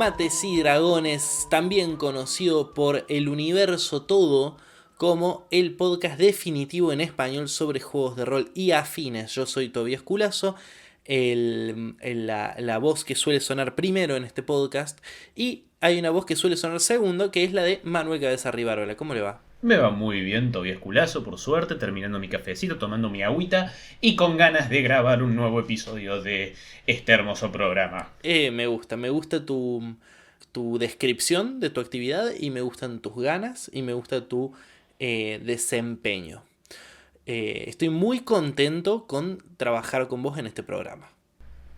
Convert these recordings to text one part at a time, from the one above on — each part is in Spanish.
Mates y Dragones, también conocido por el universo todo como el podcast definitivo en español sobre juegos de rol y afines. Yo soy Tobías Culazo, la voz que suele sonar primero en este podcast, y hay una voz que suele sonar segundo, que es la de Manuel Cabeza Rivarola. ¿Cómo le va? Me va muy bien, Tobias Culazo, por suerte, terminando mi cafecito, tomando mi agüita y con ganas de grabar un nuevo episodio de este hermoso programa. Me gusta tu descripción de tu actividad y me gustan tus ganas y me gusta tu desempeño. Estoy muy contento con trabajar con vos en este programa.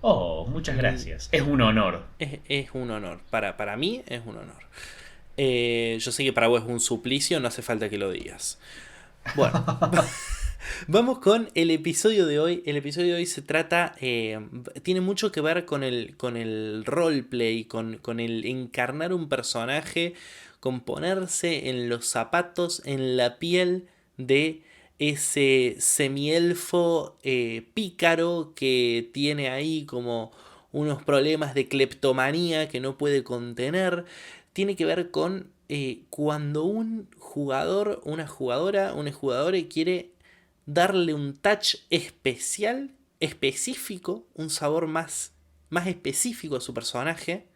Oh, muchas Mm, gracias. Es un honor. es un honor. Para mí es un honor. Yo sé que para vos es un suplicio, no hace falta que lo digas. Bueno, vamos con el episodio de hoy. El episodio de hoy se trata, tiene mucho que ver con el roleplay, con el encarnar un personaje, con ponerse en los zapatos, en la piel de ese semielfo pícaro que tiene ahí como unos problemas de cleptomanía que no puede contener. Tiene que ver con cuando un jugador, una jugadora, un jugador quiere darle un touch especial, específico, un sabor más específico a su personaje.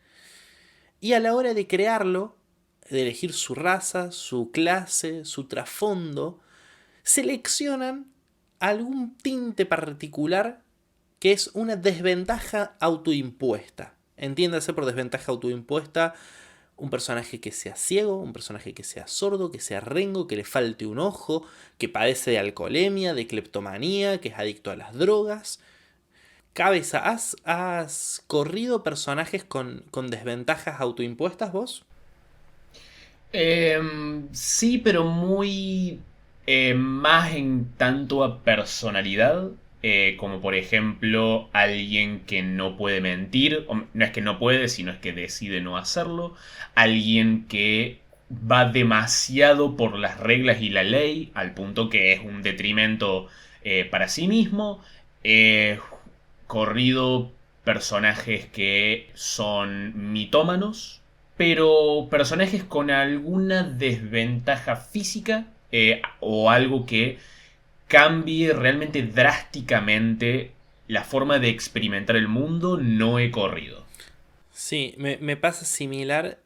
Y a la hora de crearlo, de elegir su raza, su clase, su trasfondo, seleccionan algún tinte particular que es una desventaja autoimpuesta. Entiéndase por desventaja autoimpuesta un personaje que sea ciego, un personaje que sea sordo, que sea rengo, que le falte un ojo, que padece de alcoholemia, de cleptomanía, que es adicto a las drogas. Cabeza, ¿has corrido personajes con desventajas autoimpuestas vos? Sí, pero muy más en tanto a personalidad, como por ejemplo alguien que no puede mentir, o no es que no puede, sino es que decide no hacerlo, alguien que va demasiado por las reglas y la ley, al punto que es un detrimento para sí mismo. He corrido personajes que son mitómanos, pero personajes con alguna desventaja física, o algo que cambie realmente drásticamente la forma de experimentar el mundo, no he corrido. Sí, me pasa similar.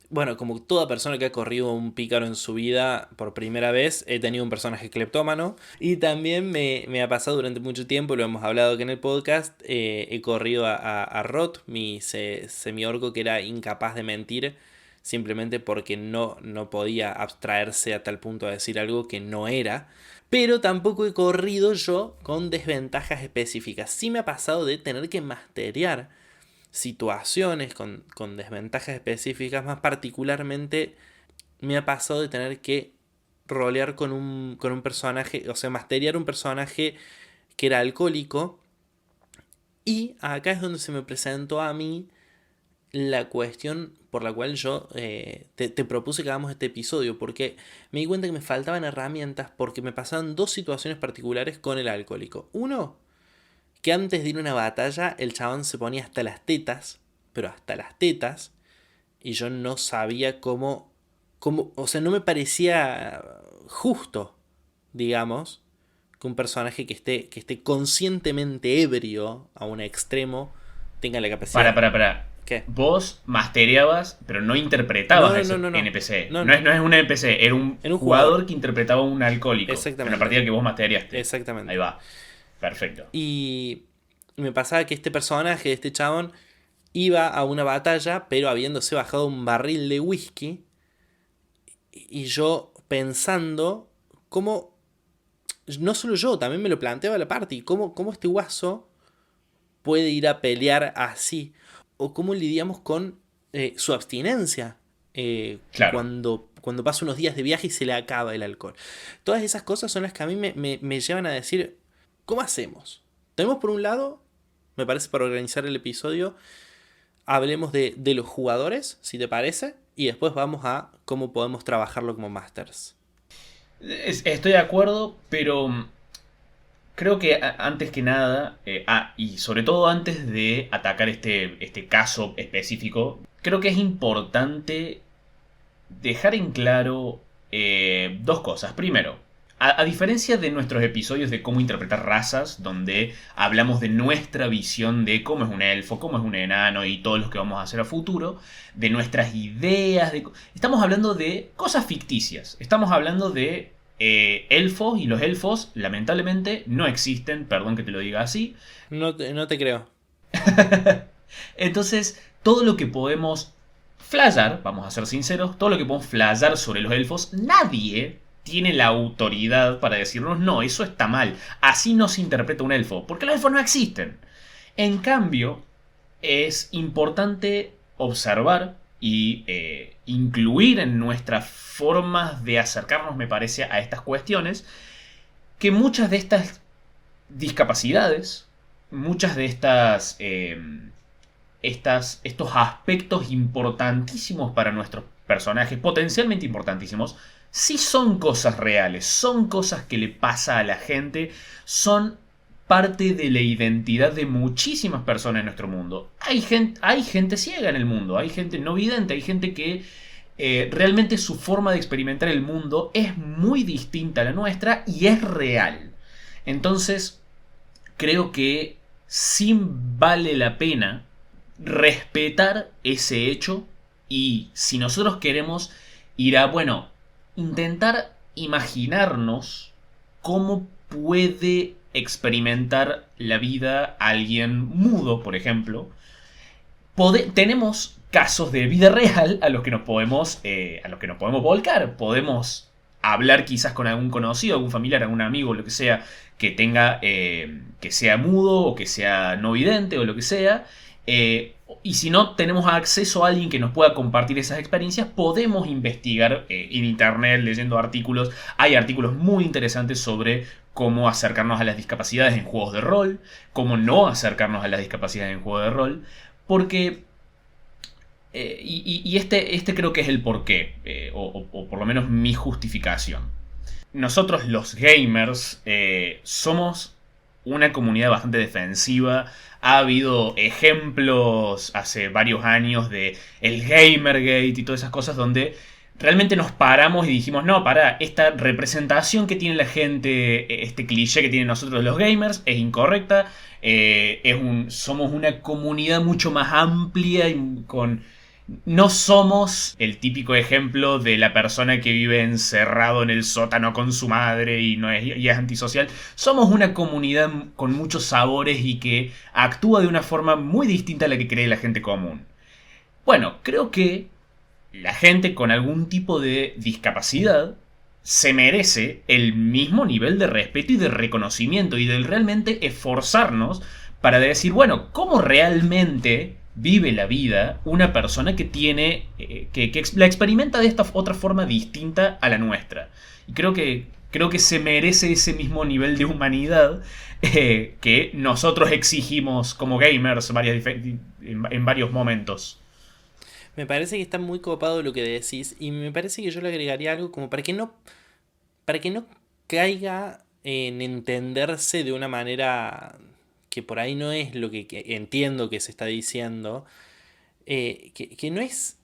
Bueno, como toda persona que ha corrido un pícaro en su vida por primera vez, he tenido un personaje cleptómano. Y también me ha pasado durante mucho tiempo, lo hemos hablado aquí en el podcast, he corrido a Rot, mi semiorco que era incapaz de mentir, simplemente porque no podía abstraerse a tal punto de decir algo que no era. Pero tampoco he corrido yo con desventajas específicas. Sí me ha pasado de tener que masterear situaciones con desventajas específicas, más particularmente me ha pasado de tener que rolear con un personaje, o sea, masterear un personaje que era alcohólico. Y acá es donde se me presentó a mí la cuestión por la cual yo te propuse que hagamos este episodio, porque me di cuenta que me faltaban herramientas porque me pasaban dos situaciones particulares con el alcohólico. Uno, que antes de ir a una batalla el chabón se ponía hasta las tetas, pero hasta las tetas, y yo no sabía cómo, o sea, no me parecía justo, digamos, que un personaje que esté conscientemente ebrio a un extremo tenga la capacidad. Para. ¿Qué? Vos mastereabas, pero no No, interpretabas a no, no, ese no, no. NPC. No, No es un NPC, era un en un jugador. jugador que interpretaba a un alcohólico en la Exactamente. partida que vos mastereaste. Ahí Exactamente. va. Perfecto. Y me pasaba que este personaje, este chabón, iba a una batalla, pero habiéndose bajado un barril de whisky, y yo pensando cómo, no solo yo, también me lo planteaba la party, cómo este guaso puede ir a pelear así, o cómo lidiamos con su abstinencia Claro. cuando pasa unos días de viaje y se le acaba el alcohol. Todas esas cosas son las que a mí me llevan a decir, ¿cómo hacemos? Tenemos por un lado, me parece para organizar el episodio, hablemos de los jugadores, si te parece, y después vamos a cómo podemos trabajarlo como masters. Estoy de acuerdo, pero creo que antes que nada, y sobre todo antes de atacar este caso específico, creo que es importante dejar en claro dos cosas. Primero, a diferencia de nuestros episodios de cómo interpretar razas, donde hablamos de nuestra visión de cómo es un elfo, cómo es un enano y todo lo que vamos a hacer a futuro, de nuestras ideas, estamos hablando de cosas ficticias. Estamos hablando de elfos, y los elfos lamentablemente no existen, perdón que te lo diga así. No te creo. Entonces, todo lo que podemos flashear, vamos a ser sinceros, todo lo que podemos flashear sobre los elfos, nadie tiene la autoridad para decirnos, no, eso está mal, así no se interpreta un elfo, porque los elfos no existen. En cambio, es importante observar y incluir en nuestras formas de acercarnos, me parece, a estas cuestiones, que muchas de estas discapacidades, muchas de estos aspectos importantísimos para nuestros personajes, potencialmente importantísimos, sí son cosas reales, son cosas que le pasa a la gente, son parte de la identidad de muchísimas personas en nuestro mundo. Hay gente ciega en el mundo, hay gente no vidente, hay gente que realmente su forma de experimentar el mundo es muy distinta a la nuestra y es real. Entonces, creo que sí vale la pena respetar ese hecho, y si nosotros queremos ir a, bueno, intentar imaginarnos cómo puede experimentar la vida alguien mudo, por ejemplo, tenemos casos de vida real a los que nos podemos volcar. Podemos hablar quizás con algún conocido, algún familiar, algún amigo, lo que sea, que tenga, que sea mudo o que sea no vidente o lo que sea. Y si no tenemos acceso a alguien que nos pueda compartir esas experiencias, podemos investigar en internet, leyendo artículos. Hay artículos muy interesantes sobre cómo acercarnos a las discapacidades en juegos de rol, cómo no acercarnos a las discapacidades en juegos de rol, porque este creo que es el porqué, o por lo menos mi justificación. Nosotros los gamers somos una comunidad bastante defensiva. Ha habido ejemplos hace varios años de el Gamergate y todas esas cosas donde realmente nos paramos y dijimos, no, esta representación que tiene la gente, este cliché que tienen nosotros los gamers es incorrecta. Somos una comunidad mucho más amplia y no somos el típico ejemplo de la persona que vive encerrado en el sótano con su madre y es antisocial. Somos una comunidad con muchos sabores y que actúa de una forma muy distinta a la que cree la gente común. Bueno, creo que la gente con algún tipo de discapacidad se merece el mismo nivel de respeto y de reconocimiento, y de realmente esforzarnos para decir, bueno, ¿cómo realmente vive la vida una persona que tiene que la experimenta de esta otra forma distinta a la nuestra? Y creo que se merece ese mismo nivel de humanidad que nosotros exigimos como gamers en varios momentos. Me parece que está muy copado lo que decís, y me parece que yo le agregaría algo como para que no caiga en entenderse de una manera que por ahí no es lo que entiendo que se está diciendo, que no es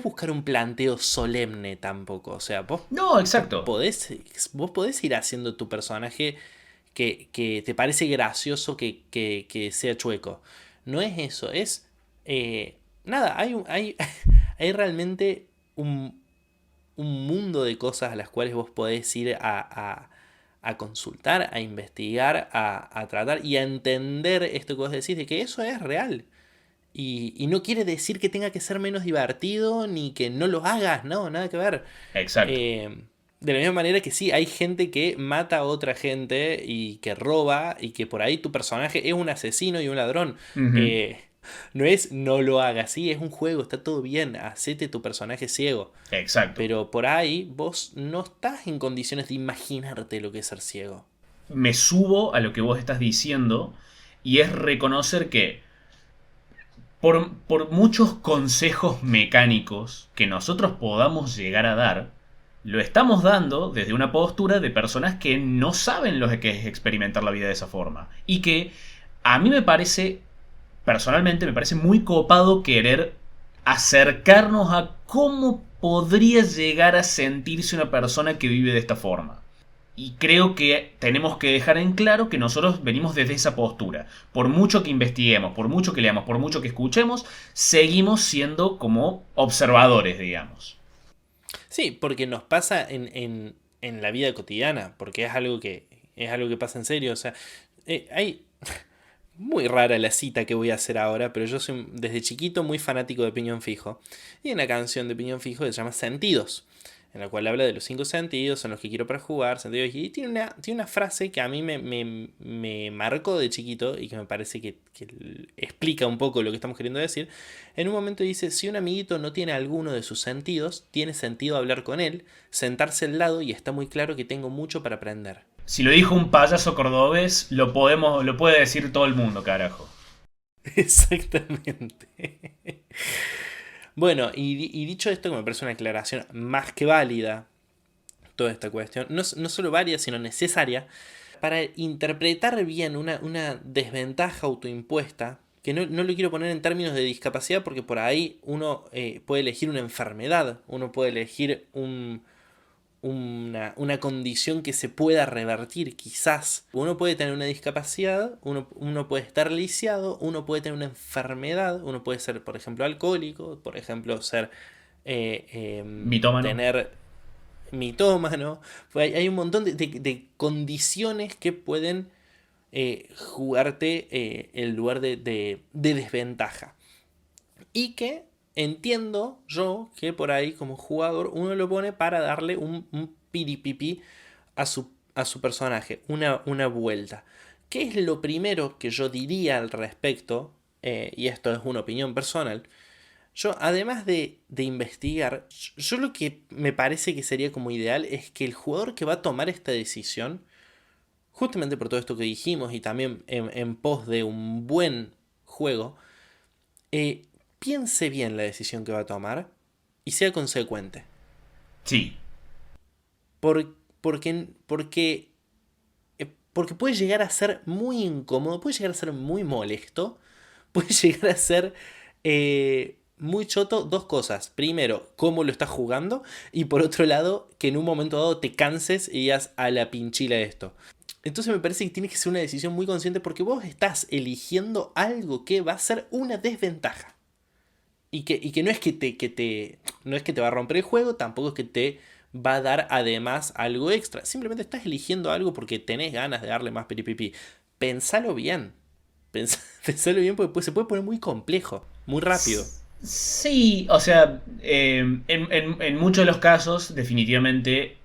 buscar un planteo solemne tampoco. O sea, No, exacto. Vos podés ir haciendo tu personaje que te parece gracioso que sea chueco. No es eso, es... nada, hay realmente un mundo de cosas a las cuales vos podés ir a consultar, a investigar, a tratar y a entender esto que vos decís, de que eso es real. Y no quiere decir que tenga que ser menos divertido ni que no lo hagas, no, nada que ver. Exacto. De la misma manera que sí, hay gente que mata a otra gente y que roba, y que por ahí tu personaje es un asesino y un ladrón. Uh-huh. No lo hagas, sí, es un juego, está todo bien, hacete tu personaje ciego. Exacto. Pero por ahí vos no estás en condiciones de imaginarte lo que es ser ciego. Me subo a lo que vos estás diciendo, y es reconocer que por muchos consejos mecánicos que nosotros podamos llegar a dar, lo estamos dando desde una postura de personas que no saben lo que es experimentar la vida de esa forma. Y que a mí me parece, personalmente, me parece muy copado querer acercarnos a cómo podría llegar a sentirse una persona que vive de esta forma. Y creo que tenemos que dejar en claro que nosotros venimos desde esa postura. Por mucho que investiguemos, por mucho que leamos, por mucho que escuchemos, seguimos siendo como observadores, digamos. Sí, porque nos pasa en la vida cotidiana, porque es algo que pasa en serio. O sea, hay muy rara la cita que voy a hacer ahora, pero yo soy desde chiquito muy fanático de Piñón Fijo. Y hay una canción de Piñón Fijo que se llama Sentidos, en la cual habla de los 5 sentidos, son los que quiero para jugar, sentidos, y tiene una frase que a mí me marcó de chiquito y que me parece que explica un poco lo que estamos queriendo decir. En un momento dice, si un amiguito no tiene alguno de sus sentidos, tiene sentido hablar con él, sentarse al lado y está muy claro que tengo mucho para aprender. Si lo dijo un payaso cordobés, lo puede decir todo el mundo, carajo. Exactamente. Bueno, y dicho esto, que me parece una aclaración más que válida, toda esta cuestión, no solo válida, sino necesaria, para interpretar bien una desventaja autoimpuesta, que no lo quiero poner en términos de discapacidad, porque por ahí uno puede elegir una enfermedad, uno puede elegir una condición que se pueda revertir, quizás. Uno puede tener una discapacidad, uno puede estar lisiado, uno puede tener una enfermedad, uno puede ser, por ejemplo, alcohólico, por ejemplo, ser Mitómano. tener mitómano. Hay un montón de condiciones que pueden jugarte el lugar de desventaja. Y que entiendo yo que por ahí como jugador uno lo pone para darle un piripipi a su personaje, una vuelta. ¿Qué es lo primero que yo diría al respecto? Y esto es una opinión personal. Yo, además de investigar, yo lo que me parece que sería como ideal es que el jugador que va a tomar esta decisión, justamente por todo esto que dijimos y también en pos de un buen juego, piense bien la decisión que va a tomar y sea consecuente. Sí. Porque puede llegar a ser muy incómodo, puede llegar a ser muy molesto, puede llegar a ser muy choto dos cosas. Primero, cómo lo estás jugando, y por otro lado, que en un momento dado te canses y digas a la pinchila esto. Entonces me parece que tiene que ser una decisión muy consciente porque vos estás eligiendo algo que va a ser una desventaja. Y que no es no es que te va a romper el juego, tampoco es que te va a dar además algo extra. Simplemente estás eligiendo algo porque tenés ganas de darle más piripipi. Pensalo bien. Pensalo bien porque se puede poner muy complejo, muy rápido. Sí, o sea, en muchos de los casos definitivamente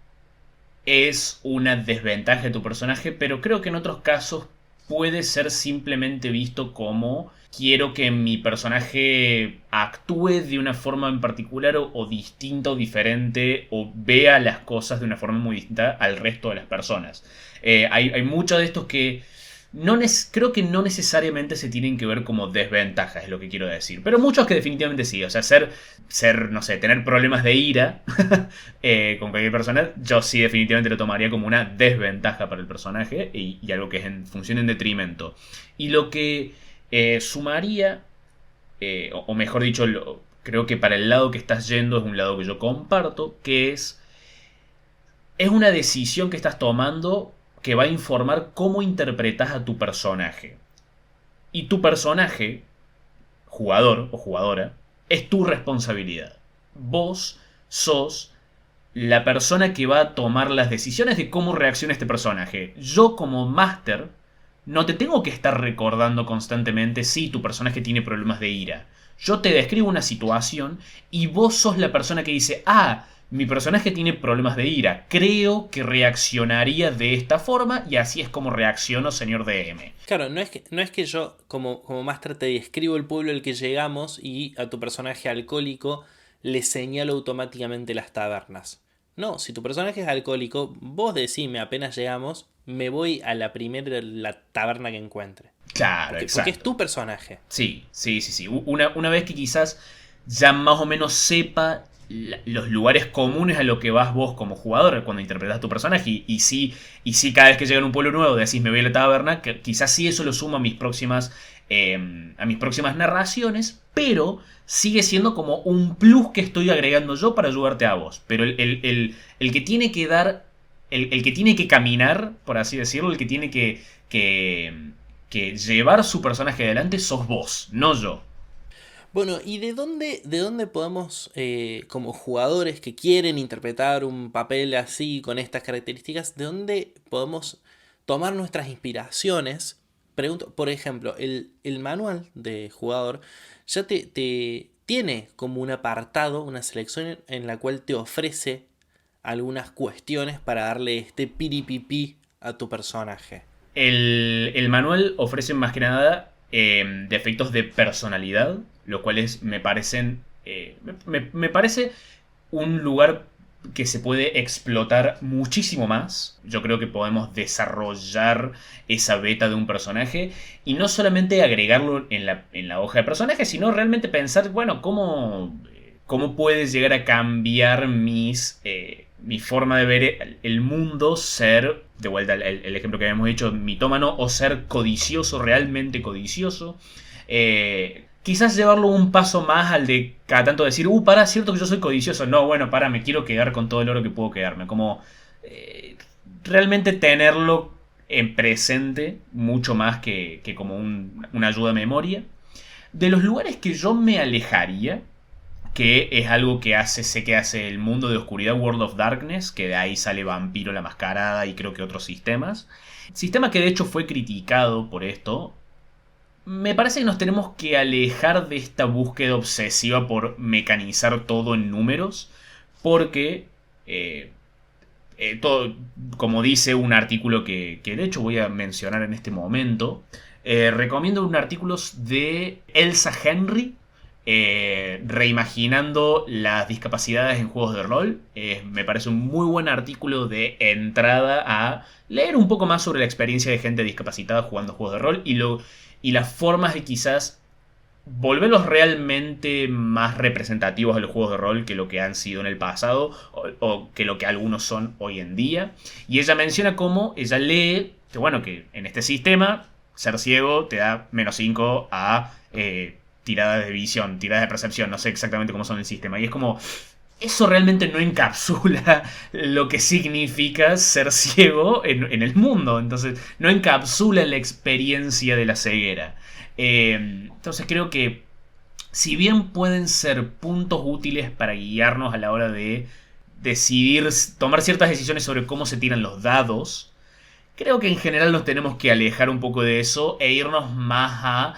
es una desventaja de tu personaje, pero creo que en otros casos puede ser simplemente visto como quiero que mi personaje actúe de una forma en particular o distinta o diferente o vea las cosas de una forma muy distinta al resto de las personas. Hay muchos de estos que creo que no necesariamente se tienen que ver como desventajas, es lo que quiero decir. Pero muchos que definitivamente sí. O sea, no sé, tener problemas de ira con cualquier persona, yo sí definitivamente lo tomaría como una desventaja para el personaje y algo que es en función en detrimento. Y lo que sumaría, o mejor dicho, creo que para el lado que estás yendo es un lado que yo comparto, que es una decisión que estás tomando que va a informar cómo interpretas a tu personaje. Y tu personaje, jugador o jugadora, es tu responsabilidad. Vos sos la persona que va a tomar las decisiones de cómo reacciona este personaje. Yo como máster no te tengo que estar recordando constantemente si tu personaje tiene problemas de ira. Yo te describo una situación y vos sos la persona que dice, mi personaje tiene problemas de ira. Creo que reaccionaría de esta forma y así es como reacciono, señor DM. Claro, no es que yo como máster te describo el pueblo al que llegamos y a tu personaje alcohólico le señalo automáticamente las tabernas. No, si tu personaje es alcohólico, vos decime apenas llegamos, me voy a la taberna que encuentre. Claro, exacto. Porque es tu personaje. Sí. Una vez que quizás ya más o menos sepa los lugares comunes a lo que vas vos como jugador cuando interpretas tu personaje. Y sí, cada vez que llegan a un pueblo nuevo decís me voy a la taberna, que quizás sí eso lo sumo a mis próximas narraciones, pero sigue siendo como un plus que estoy agregando yo para ayudarte a vos. Pero el que tiene que dar, el que tiene que caminar, por así decirlo, el que tiene que llevar su personaje adelante sos vos, no yo. Bueno, ¿y de dónde podemos, como jugadores que quieren interpretar un papel así, con estas características, de dónde podemos tomar nuestras inspiraciones? Pregunto, por ejemplo, el manual de jugador ya te tiene como un apartado, una selección en la cual te ofrece algunas cuestiones para darle este piripipi a tu personaje. El manual ofrece más que nada defectos de personalidad, lo cual me parecen. Me parece un lugar que se puede explotar muchísimo más. Yo creo que podemos desarrollar esa beta de un personaje y no solamente agregarlo en la hoja de personaje, sino realmente pensar, bueno, cómo puede llegar a cambiar mi forma de ver el mundo, ser, de vuelta el ejemplo que habíamos dicho, mitómano, o ser codicioso, realmente codicioso. Quizás llevarlo un paso más al de cada tanto decir, para, cierto que yo soy codicioso. No, bueno, para, me quiero quedar con todo el oro que puedo quedarme. Como realmente tenerlo en presente mucho más que como una ayuda a memoria. De los lugares que yo me alejaría, que es algo que sé que hace el mundo de oscuridad, World of Darkness, que de ahí sale Vampiro la Mascarada y creo que otros sistemas. Sistema que de hecho fue criticado por esto. Me parece que nos tenemos que alejar de esta búsqueda obsesiva por mecanizar todo en números, porque todo, como dice un artículo que de hecho voy a mencionar en este momento, recomiendo un artículo de Elsa Henry, reimaginando las discapacidades en juegos de rol. Me parece un muy buen artículo de entrada a leer un poco más sobre la experiencia de gente discapacitada jugando juegos de rol y las formas de quizás volverlos realmente más representativos de los juegos de rol que lo que han sido en el pasado o que lo que algunos son hoy en día. Y ella menciona cómo ella lee que, bueno, que en este sistema ser ciego te da -5 a tiradas de visión, tiradas de percepción, no sé exactamente cómo son el sistema. Y es como, eso realmente no encapsula lo que significa ser ciego en el mundo. Entonces, no encapsula la experiencia de la ceguera. Entonces creo que, si bien pueden ser puntos útiles para guiarnos a la hora de decidir, tomar ciertas decisiones sobre cómo se tiran los dados, creo que en general nos tenemos que alejar un poco de eso e irnos más a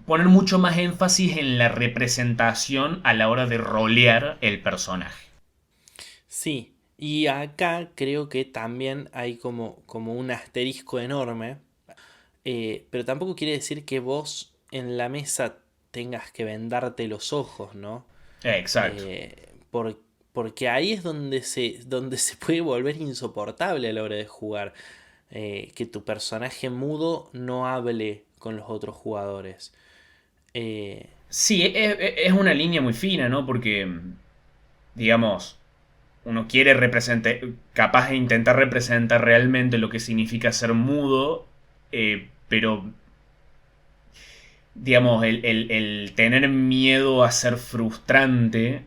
poner mucho más énfasis en la representación a la hora de rolear el personaje. Sí, y acá creo que también hay como un asterisco enorme, pero tampoco quiere decir que vos en la mesa tengas que vendarte los ojos, ¿no? Exacto. Porque ahí es donde se puede volver insoportable a la hora de jugar. Que tu personaje mudo no hable con los otros jugadores. Sí, es una línea muy fina, ¿no? Porque, digamos, uno quiere representar, capaz de intentar representar realmente lo que significa ser mudo, pero, digamos, el tener miedo a ser frustrante,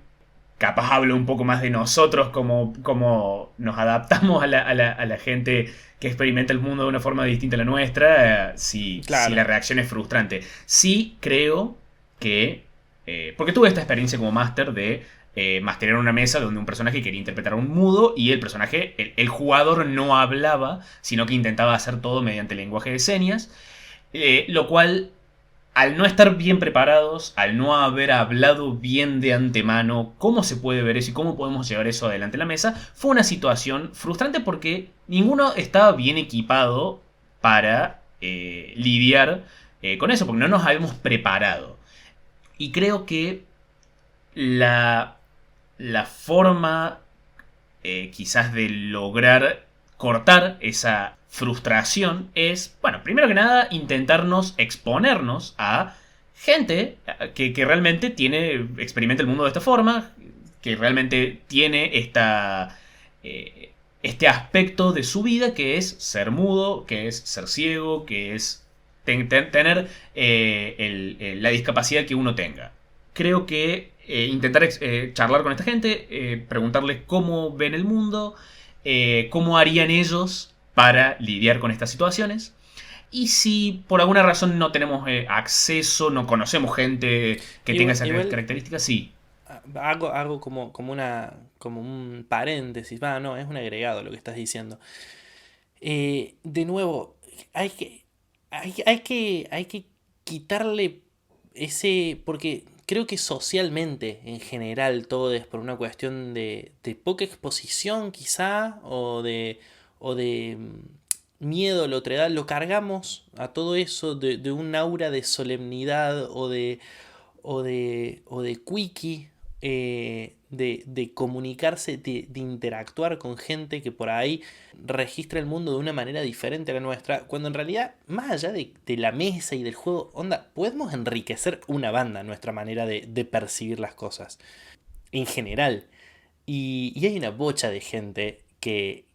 capaz habla un poco más de nosotros, como nos adaptamos a la gente que experimenta el mundo de una forma distinta a la nuestra, si la reacción es frustrante. Sí creo que, porque tuve esta experiencia como máster de masterear una mesa donde un personaje quería interpretar a un mudo y el personaje, el jugador no hablaba, sino que intentaba hacer todo mediante lenguaje de señas, lo cual, al no estar bien preparados, al no haber hablado bien de antemano cómo se puede ver eso y cómo podemos llevar eso adelante en la mesa, fue una situación frustrante porque ninguno estaba bien equipado para lidiar con eso, porque no nos habíamos preparado. Y creo que la forma quizás de lograr cortar esa frustración es, bueno, primero que nada, intentarnos exponernos a gente que realmente experimenta el mundo de esta forma, que realmente tiene este aspecto de su vida que es ser mudo, que es ser ciego, que es tener la discapacidad que uno tenga. Creo que intentar charlar con esta gente, preguntarles cómo ven el mundo, cómo harían ellos para lidiar con estas situaciones. Y si por alguna razón no tenemos acceso, no conocemos gente que tenga esas características, sí. Hago como un paréntesis. No, es un agregado lo que estás diciendo. De nuevo, hay que quitarle ese. Porque creo que socialmente, en general, todo es por una cuestión de poca exposición, quizá, o de miedo a la otredad. Lo cargamos a todo eso de un aura de solemnidad o de quickie, de comunicarse, de interactuar con gente que por ahí registra el mundo de una manera diferente a la nuestra, cuando en realidad, más allá de la mesa y del juego, podemos enriquecer una banda nuestra manera de percibir las cosas, en general. Y hay una bocha de gente que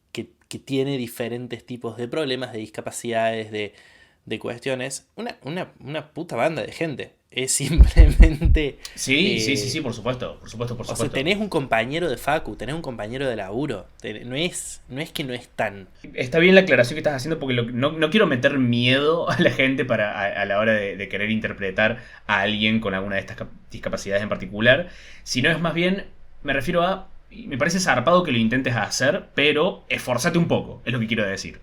tiene diferentes tipos de problemas, de discapacidades, de cuestiones. Una puta banda de gente. Es simplemente. Sí, por supuesto. O sea, tenés un compañero de facu, tenés un compañero de laburo. No es que no es tan. Está bien la aclaración que estás haciendo porque no quiero meter miedo a la gente a la hora de querer interpretar a alguien con alguna de estas discapacidades en particular. Sino es más bien, me refiero a. Me parece zarpado que lo intentes hacer, pero esforzate un poco, es lo que quiero decir.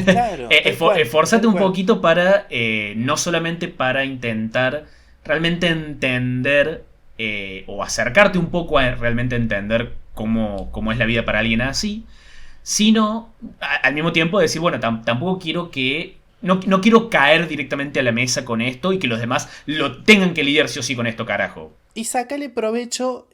Claro. Esforzate un poquito para, no solamente para intentar realmente entender o acercarte un poco a realmente entender cómo es la vida para alguien así, sino al mismo tiempo decir, bueno, tampoco quiero que... No quiero caer directamente a la mesa con esto y que los demás lo tengan que lidiar sí o sí con esto, carajo. Y sácale provecho...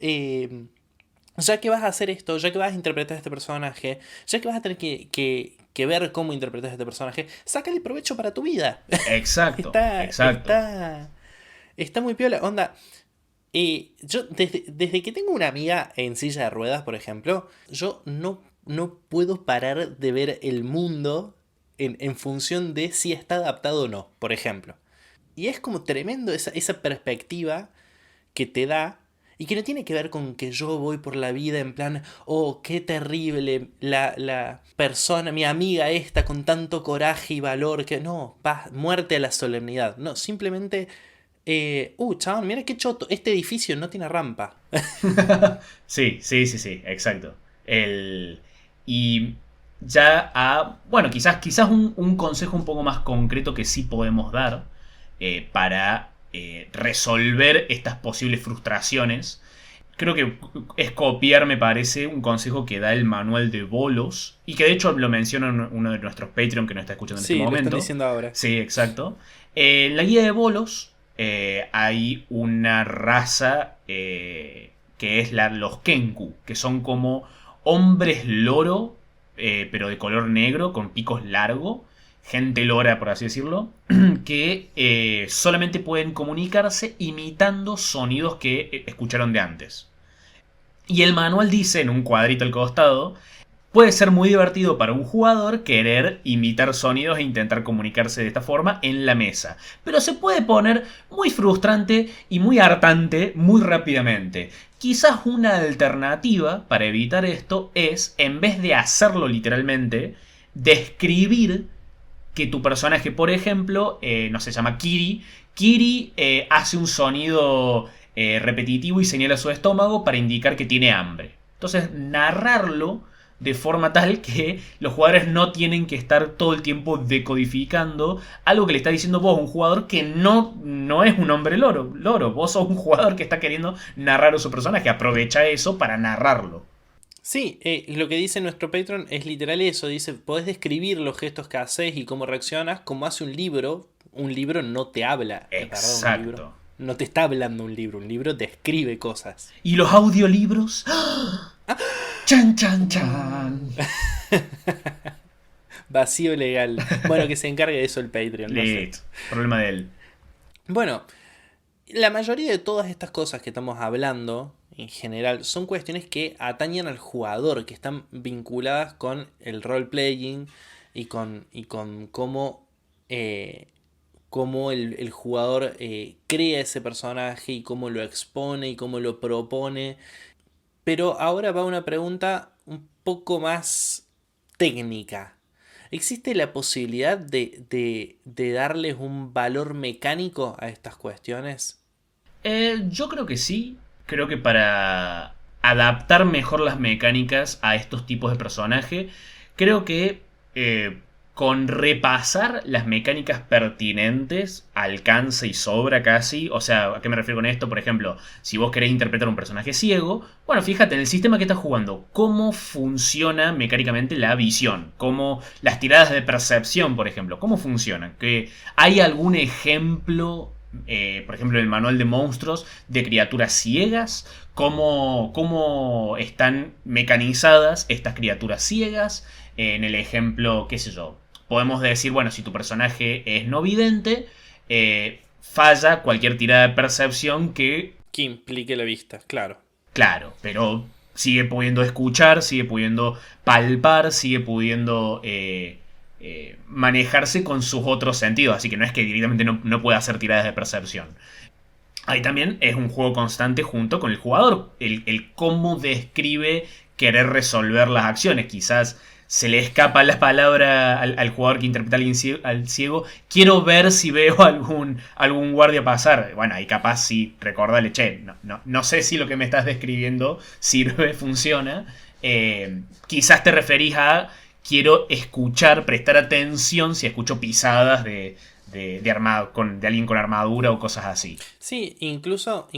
ya que vas a hacer esto, ya que vas a interpretar a este personaje, ya que vas a tener que ver cómo interpretas a este personaje, sácale provecho para tu vida. Exacto. Está muy piola. Onda, yo desde que tengo una amiga en silla de ruedas, por ejemplo, yo no puedo parar de ver el mundo en función de si está adaptado o no, por ejemplo. Y es como tremendo esa perspectiva que te da. Y que no tiene que ver con que yo voy por la vida en plan, oh, qué terrible la persona, mi amiga esta con tanto coraje y valor, que no, muerte a la solemnidad. No, simplemente, chabón, mira qué choto, este edificio no tiene rampa. Sí, exacto. Y ya bueno, quizás un consejo un poco más concreto que sí podemos dar para... resolver estas posibles frustraciones. Creo que es copiar, me parece, un consejo que da el manual de bolos y que de hecho lo menciona uno de nuestros Patreon que nos está escuchando en este momento. Sí, lo están diciendo ahora. Sí, exacto. En la guía de bolos hay una raza que es los Kenku, que son como hombres loro, pero de color negro, con picos largos. Gente lora, por así decirlo, que solamente pueden comunicarse imitando sonidos que escucharon de antes. Y el manual dice en un cuadrito al costado, puede ser muy divertido para un jugador querer imitar sonidos e intentar comunicarse de esta forma en la mesa. Pero se puede poner muy frustrante y muy hartante muy rápidamente. Quizás una alternativa para evitar esto es, en vez de hacerlo literalmente, describir que tu personaje, por ejemplo, no se llama Kiri. Kiri hace un sonido repetitivo y señala su estómago para indicar que tiene hambre. Entonces, narrarlo de forma tal que los jugadores no tienen que estar todo el tiempo decodificando algo que le está diciendo vos, un jugador que no es un hombre loro. Vos sos un jugador que está queriendo narrar a su personaje. Aprovecha eso para narrarlo. Sí, lo que dice nuestro Patreon es literal eso. Dice, podés describir los gestos que haces y cómo reaccionas como hace un libro. Un libro no te habla. Exacto. Perdón, un libro no te está hablando un libro te escribe cosas. ¿Y los audiolibros? ¡Chan, chan, chan! Vacío legal. Bueno, que se encargue de eso el Patreon. Listo. Problema de él. Bueno, La mayoría de todas estas cosas que estamos hablando, en general, son cuestiones que atañen al jugador, que están vinculadas con el role-playing y con cómo el jugador crea ese personaje y cómo lo expone y cómo lo propone. Pero ahora va una pregunta un poco más técnica. ¿Existe la posibilidad de darles un valor mecánico a estas cuestiones? Yo creo que sí. Creo que para adaptar mejor las mecánicas a estos tipos de personaje, creo que eh, con repasar las mecánicas pertinentes alcanza y sobra casi. O sea, ¿a qué me refiero con esto? Por ejemplo, si vos querés interpretar un personaje ciego, bueno, fíjate en el sistema que estás jugando, cómo funciona mecánicamente la visión, cómo las tiradas de percepción, por ejemplo, cómo funcionan. ¿Que hay algún ejemplo, por ejemplo, en el manual de monstruos, de criaturas ciegas? ¿Cómo están mecanizadas estas criaturas ciegas? En el ejemplo, qué sé yo, podemos decir, bueno, si tu personaje es no vidente, falla cualquier tirada de percepción que, Que implique la vista, claro. claro, pero sigue pudiendo escuchar, sigue pudiendo palpar, sigue pudiendo manejarse con sus otros sentidos, así que no es que directamente no pueda hacer tiradas de percepción. Ahí también es un juego constante junto con el jugador, el cómo describe querer resolver las acciones. Quizás se le escapa la palabra al jugador que interpreta al ciego. Quiero ver si veo algún guardia pasar. Bueno, ahí capaz sí recordarle, che, no sé si lo que me estás describiendo sirve, funciona. Quizás te referís a quiero escuchar, prestar atención si escucho pisadas de alguien con armadura o cosas así. Sí, incluso,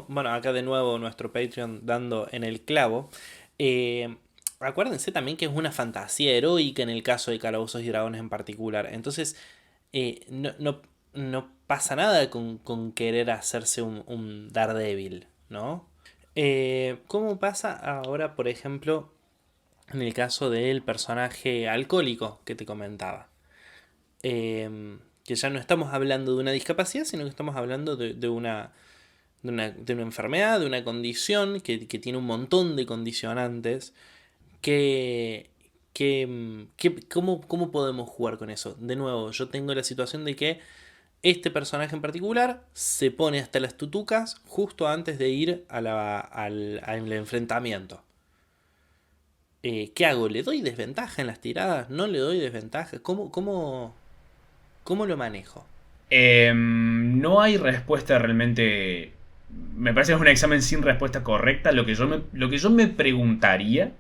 bueno, acá de nuevo nuestro Patreon dando en el clavo. eh, Acuérdense también que es una fantasía heroica en el caso de Calabozos y Dragones en particular. Entonces, no pasa nada con querer hacerse un Daredevil, ¿no? ¿Cómo pasa ahora, por ejemplo, en el caso del personaje alcohólico que te comentaba? Que ya no estamos hablando de una discapacidad, sino que estamos hablando de una enfermedad, de una condición que tiene un montón de condicionantes. ¿Cómo podemos jugar con eso? De nuevo, yo tengo la situación de que este personaje en particular se pone hasta las tutucas justo antes de ir al enfrentamiento. ¿Qué hago? ¿Le doy desventaja en las tiradas? ¿No le doy desventaja? ¿Cómo lo manejo? No hay respuesta realmente. Me parece que es un examen sin respuesta correcta. Lo que yo me preguntaría,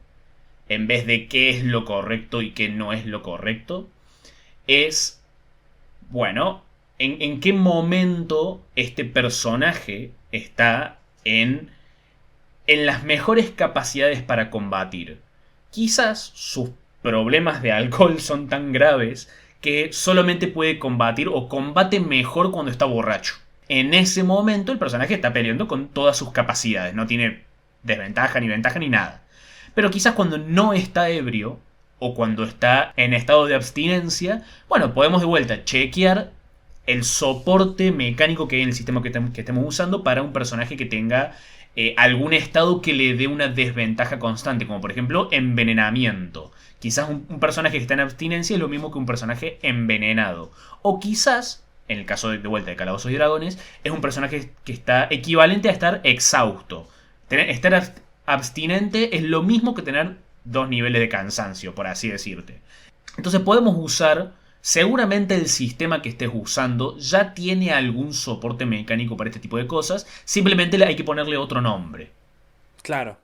en vez de qué es lo correcto y qué no es lo correcto, es, bueno, en qué momento este personaje está en las mejores capacidades para combatir. Quizás sus problemas de alcohol son tan graves que solamente puede combatir o combate mejor cuando está borracho. En ese momento el personaje está peleando con todas sus capacidades, no tiene desventaja ni ventaja ni nada. Pero quizás cuando no está ebrio o cuando está en estado de abstinencia, bueno, podemos de vuelta chequear el soporte mecánico que hay en el sistema que estemos usando para un personaje que tenga algún estado que le dé una desventaja constante, como por ejemplo envenenamiento. Quizás un personaje que está en abstinencia es lo mismo que un personaje envenenado. O quizás, en el caso de vuelta de Calabozos y Dragones, es un personaje que está equivalente a estar exhausto. Estar abstinente es lo mismo que tener dos niveles de cansancio, por así decirte. Entonces podemos usar, seguramente el sistema que estés usando ya tiene algún soporte mecánico para este tipo de cosas, simplemente hay que ponerle otro nombre. Claro.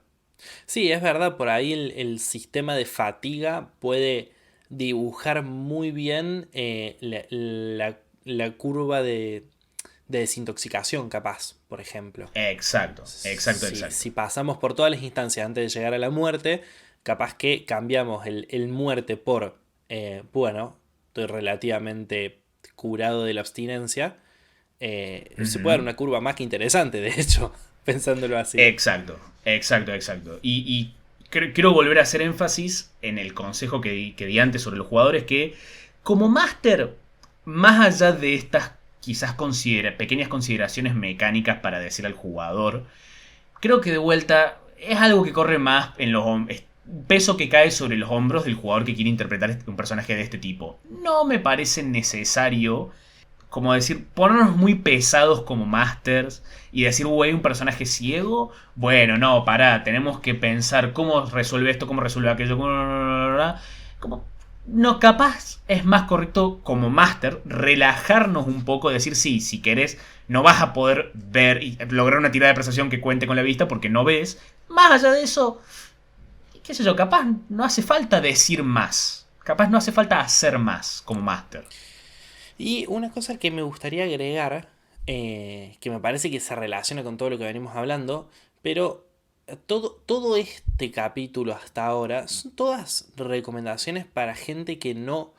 Sí, es verdad, por ahí el sistema de fatiga puede dibujar muy bien la curva de desintoxicación, capaz, por ejemplo. Exacto, exacto, exacto. Si pasamos por todas las instancias antes de llegar a la muerte, capaz que cambiamos el muerte por, bueno, estoy relativamente curado de la abstinencia. Se puede dar Ujú. una curva más que interesante, de hecho, pensándolo así. Exacto, exacto, exacto. Y quiero volver a hacer énfasis en el consejo que di antes sobre los jugadores, que como máster, más allá de estas quizás pequeñas consideraciones mecánicas para decir al jugador. Creo que de vuelta es algo que corre más en los peso que cae sobre los hombros del jugador que quiere interpretar un personaje de este tipo. No me parece necesario, como decir, ponernos muy pesados como masters y decir, güey, un personaje ciego. Bueno, no, pará, tenemos que pensar cómo resuelve esto, cómo resuelve aquello, como no, capaz es más correcto como máster relajarnos un poco, decir, sí, si querés, no vas a poder ver y lograr una tirada de percepción que cuente con la vista porque no ves. Más allá de eso, qué sé yo, capaz no hace falta decir más. Capaz no hace falta hacer más como máster. Y una cosa que me gustaría agregar, que me parece que se relaciona con todo lo que venimos hablando, pero todo este capítulo hasta ahora son todas recomendaciones para gente que no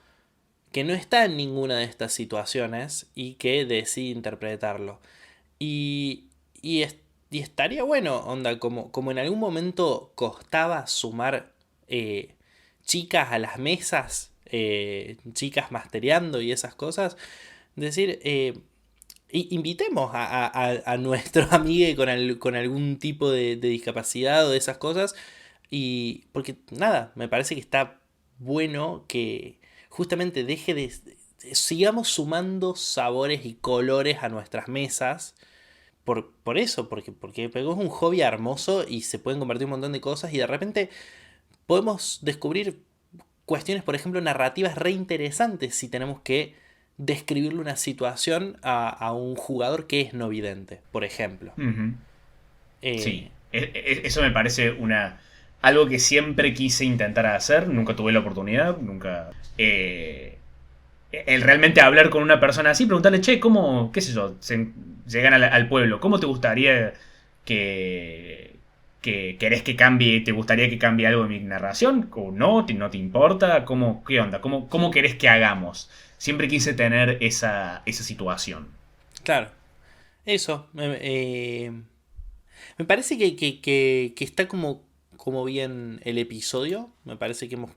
está en ninguna de estas situaciones y que decide interpretarlo. Y, y, y estaría bueno, onda, como en algún momento costaba sumar chicas a las mesas, chicas mastereando y esas cosas, decir, invitemos a nuestro amigo con algún tipo de discapacidad o de esas cosas. Y porque nada, me parece que está bueno que justamente sigamos sumando sabores y colores a nuestras mesas. Por eso, porque es un hobby hermoso y se pueden convertir un montón de cosas y de repente podemos descubrir cuestiones, por ejemplo, narrativas re interesantes si tenemos que describirle una situación a un jugador que es no vidente, por ejemplo. Ujú. Sí, Eh, eso me parece algo que siempre quise intentar hacer, nunca tuve la oportunidad, nunca... el realmente hablar con una persona así, preguntarle, che, ¿cómo, qué sé yo, llegan al pueblo, ¿cómo te gustaría que querés que cambie, te gustaría que cambie algo de mi narración? ¿O no? ¿No te importa? ¿Qué onda? ¿Cómo querés que hagamos? Siempre quise tener esa situación. claro, eso. Me parece que está como bien el episodio. Me parece que hemos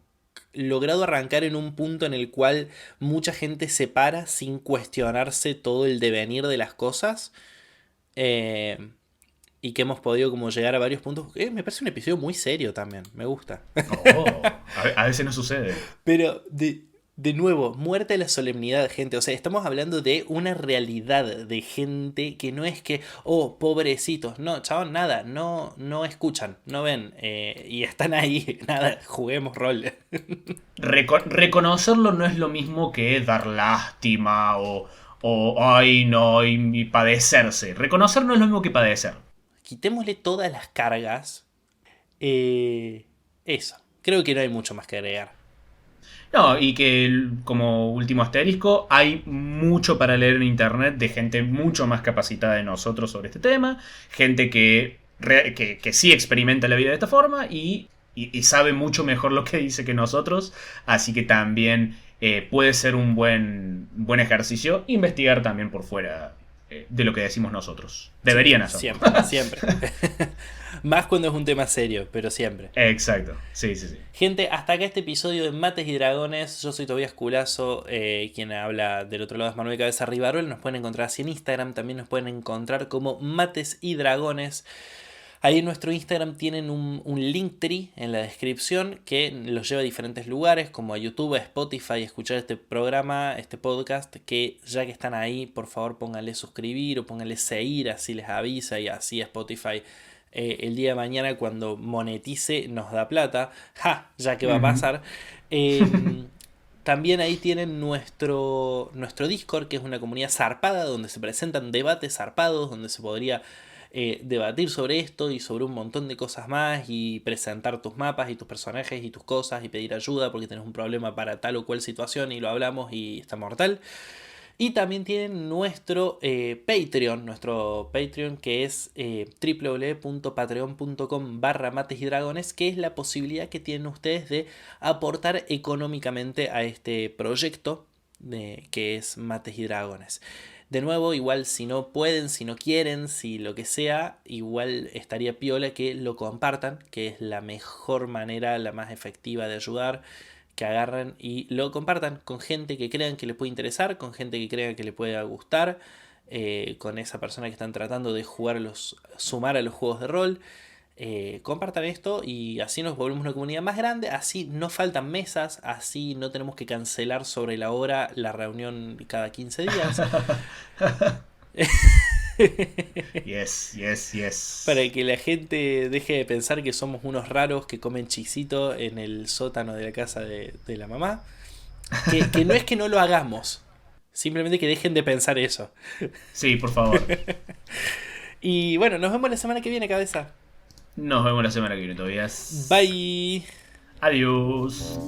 logrado arrancar en un punto en el cual mucha gente se para sin cuestionarse todo el devenir de las cosas. Eh, y que hemos podido como llegar a varios puntos. Me parece un episodio muy serio también. Me gusta. Oh, a veces no sucede. Pero de nuevo, muerte a la solemnidad, gente. O sea, estamos hablando de una realidad de gente que no es que, oh, pobrecitos. No, chabón, nada. No escuchan, no ven. Y están ahí. Nada, juguemos rol. Reconocerlo no es lo mismo que dar lástima o ay no, y padecerse. Reconocer no es lo mismo que padecer. Quitémosle todas las cargas. Eso. Creo que no hay mucho más que agregar. No, y que como último asterisco, hay mucho para leer en internet de gente mucho más capacitada de nosotros sobre este tema, gente que sí experimenta la vida de esta forma y sabe mucho mejor lo que dice que nosotros, así que también puede ser un buen ejercicio investigar también por fuera de lo que decimos nosotros. Sí, Deberían hacerlo. siempre, siempre. Más cuando es un tema serio, pero siempre. Exacto, sí, sí, sí. Gente, hasta acá este episodio de Mates y Dragones. Yo soy Tobías Culazo, quien habla del otro lado es Manuel Cabeza Rivaroel. Nos pueden encontrar así en Instagram, también nos pueden encontrar como Mates y Dragones. Ahí en nuestro Instagram tienen un Linktree en la descripción que los lleva a diferentes lugares, como a YouTube, a Spotify, a escuchar este programa, este podcast, que ya que están ahí, por favor pónganle suscribir o pónganle seguir, así les avisa y así Spotify el día de mañana cuando monetice nos da plata. ¡Ja! Ya que va a Ujú. pasar. También ahí tienen nuestro Discord, que es una comunidad zarpada donde se presentan debates zarpados, donde se podría debatir sobre esto y sobre un montón de cosas más y presentar tus mapas y tus personajes y tus cosas y pedir ayuda porque tenés un problema para tal o cual situación y lo hablamos y está mortal. Y también tienen nuestro Patreon que es www.patreon.com/mates y dragones, que es la posibilidad que tienen ustedes de aportar económicamente a este proyecto que es Mates y Dragones. De nuevo, igual si no pueden, si no quieren, si lo que sea, igual estaría piola que lo compartan, que es la mejor manera, la más efectiva de ayudar, que agarren y lo compartan con gente que crean que les puede interesar, con gente que crean que le pueda gustar, con esa persona que están tratando de sumar a los juegos de rol. Compartan esto y así nos volvemos una comunidad más grande, así no faltan mesas, así no tenemos que cancelar sobre la hora la reunión cada 15 días. Yes. Para que la gente deje de pensar que somos unos raros que comen chisito en el sótano de la casa de la mamá. Que no es que no lo hagamos, simplemente que dejen de pensar eso. Sí, por favor. Y bueno, nos vemos la semana que viene, cabeza. Nos vemos la semana que viene, Tobias. Bye. Adiós.